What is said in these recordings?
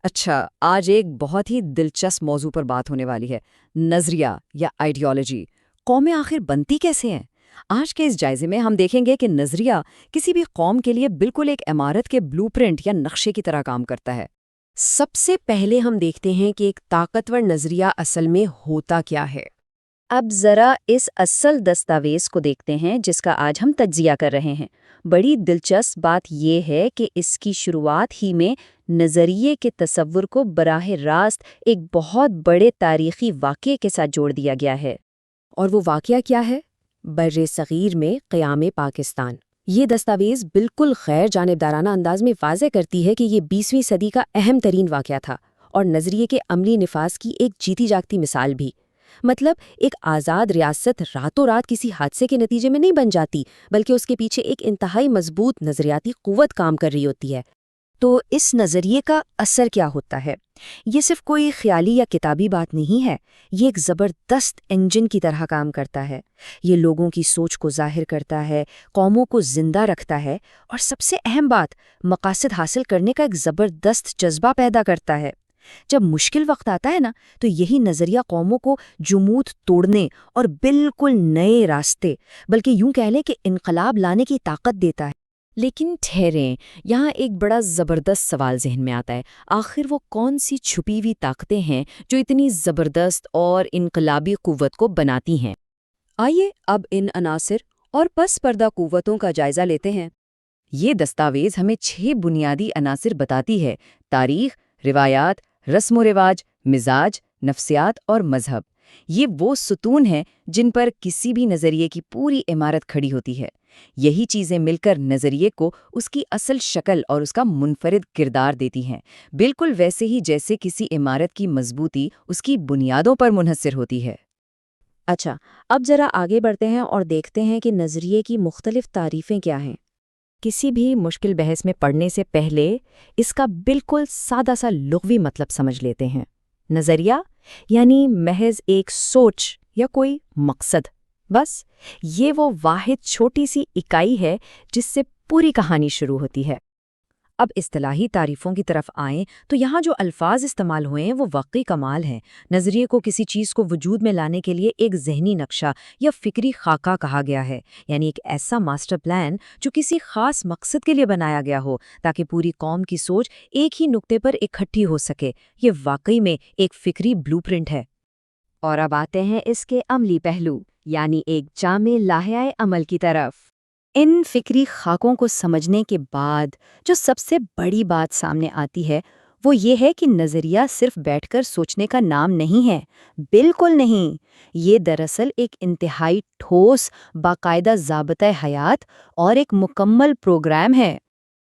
اچھا، آج ایک بہت ہی دلچسپ موضوع پر بات ہونے والی ہے، نظریہ یا آئیڈیالوجی۔ قومیں آخر بنتی کیسے ہیں؟ آج کے اس جائزے میں ہم دیکھیں گے کہ نظریہ کسی بھی قوم کے لیے بالکل ایک عمارت کے بلو پرنٹ یا نقشے کی طرح کام کرتا ہے۔ سب سے پہلے ہم دیکھتے ہیں کہ ایک طاقتور نظریہ اصل میں ہوتا کیا ہے۔ اب ذرا اس اصل دستاویز کو دیکھتے ہیں جس کا آج ہم تجزیہ کر رہے ہیں۔ بڑی دلچسپ بات یہ ہے کہ اس کی شروعات ہی میں نظریے کے تصور کو براہ راست ایک بہت بڑے تاریخی واقعے کے ساتھ جوڑ دیا گیا ہے۔ اور وہ واقعہ کیا ہے؟ بر صغیر میں قیام پاکستان۔ یہ دستاویز بالکل غیر جانبدارانہ انداز میں واضح کرتی ہے کہ یہ 20ویں صدی کا اہم ترین واقعہ تھا اور نظریے کے عملی نفاذ کی ایک جیتی جاگتی مثال بھی۔ مطلب ایک آزاد ریاست راتوں رات کسی حادثے کے نتیجے میں نہیں بن جاتی، بلکہ اس کے پیچھے ایک انتہائی مضبوط نظریاتی قوت کام کر رہی ہوتی ہے۔ تو اس نظریے کا اثر کیا ہوتا ہے؟ یہ صرف کوئی خیالی یا کتابی بات نہیں ہے، یہ ایک زبردست انجن کی طرح کام کرتا ہے۔ یہ لوگوں کی سوچ کو ظاہر کرتا ہے، قوموں کو زندہ رکھتا ہے اور سب سے اہم بات، مقاصد حاصل کرنے کا ایک زبردست جذبہ پیدا کرتا ہے۔ جب مشکل وقت آتا ہے نا، تو یہی نظریہ قوموں کو جمود توڑنے اور بالکل نئے راستے، بلکہ یوں کہہ لیں کہ انقلاب لانے کی طاقت دیتا ہے۔ لیکن ٹھہریں، یہاں ایک بڑا زبردست سوال ذہن میں آتا ہے۔ آخر وہ کون سی چھپی ہوئی طاقتیں ہیں جو اتنی زبردست اور انقلابی قوت کو بناتی ہیں؟ آئیے اب ان عناصر اور پس پردہ قوتوں کا جائزہ لیتے ہیں۔ یہ دستاویز ہمیں 6 بنیادی عناصر بتاتی ہے: تاریخ، روایات، رسم و رواج، مزاج، نفسیات اور مذہب۔ یہ وہ ستون ہیں جن پر کسی بھی نظریے کی پوری عمارت کھڑی ہوتی ہے۔ یہی چیزیں مل کر نظریے کو اس کی اصل شکل اور اس کا منفرد کردار دیتی ہیں، بالکل ویسے ہی جیسے کسی عمارت کی مضبوطی اس کی بنیادوں پر منحصر ہوتی ہے۔ اچھا، اب ذرا آگے بڑھتے ہیں اور دیکھتے ہیں کہ نظریے کی مختلف تعریفیں کیا ہیں۔ کسی بھی مشکل بحث میں پڑھنے سے پہلے اس کا بالکل سادہ سا لغوی مطلب سمجھ لیتے ہیں۔ نظریہ یعنی محض ایک سوچ یا کوئی مقصد، بس یہ وہ واحد چھوٹی سی اکائی ہے جس سے پوری کہانی شروع ہوتی ہے۔ اب اصطلاحی تعریفوں کی طرف آئیں تو یہاں جو الفاظ استعمال ہوئے ہیں وہ واقعی کمال ہیں۔ نظریے کو کسی چیز کو وجود میں لانے کے لیے ایک ذہنی نقشہ یا فکری خاکہ کہا گیا ہے، یعنی ایک ایسا ماسٹر پلان جو کسی خاص مقصد کے لیے بنایا گیا ہو تاکہ پوری قوم کی سوچ ایک ہی نقطے پر اکٹھی ہو سکے۔ یہ واقعی میں ایک فکری بلو پرنٹ ہے۔ اور اب آتے ہیں اس کے عملی پہلو، یعنی ایک جامع لائحہ عمل کی طرف۔ ان فکری خاکوں کو سمجھنے کے بعد جو سب سے بڑی بات سامنے آتی ہے وہ یہ ہے کہ نظریہ صرف بیٹھ کر سوچنے کا نام نہیں ہے، بالکل نہیں۔ یہ دراصل ایک انتہائی ٹھوس، باقاعدہ ضابطۂ حیات اور ایک مکمل پروگرام ہے۔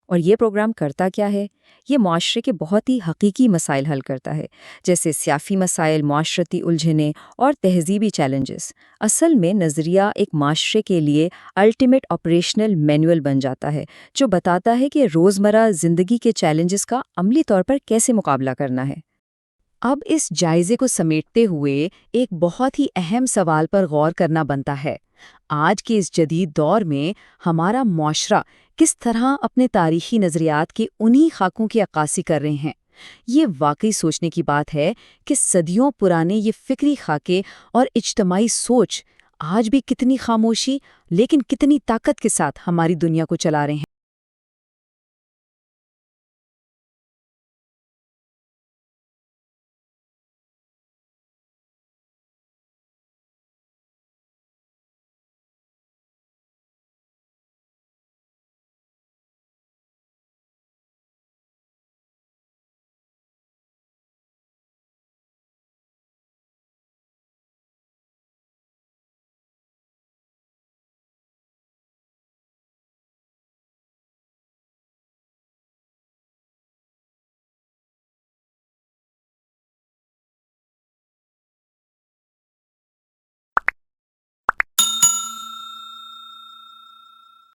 اور یہ پروگرام کرتا کیا ہے؟ یہ معاشرے کے بہت ہی حقیقی مسائل حل کرتا ہے، جیسے سیاسی مسائل، معاشرتی الجھنیں اور تہذیبی چیلنجز۔ اصل میں نظریہ ایک معاشرے کے لیے الٹیمیٹ آپریشنل مینول بن جاتا ہے، جو بتاتا ہے کہ روزمرہ زندگی کے چیلنجز کا عملی طور پر کیسے مقابلہ کرنا ہے۔ اب اس جائزے کو سمیٹتے ہوئے ایک بہت ہی اہم سوال پر غور کرنا بنتا ہے۔ آج کے اس جدید دور میں ہمارا معاشرہ کس طرح اپنے تاریخی نظریات کے انہی خاکوں کی عکاسی کر رہے ہیں؟ یہ واقعی سوچنے کی بات ہے کہ صدیوں پرانے یہ فکری خاکے اور اجتماعی سوچ آج بھی کتنی خاموشی لیکن کتنی طاقت کے ساتھ ہماری دنیا کو چلا رہے ہیں۔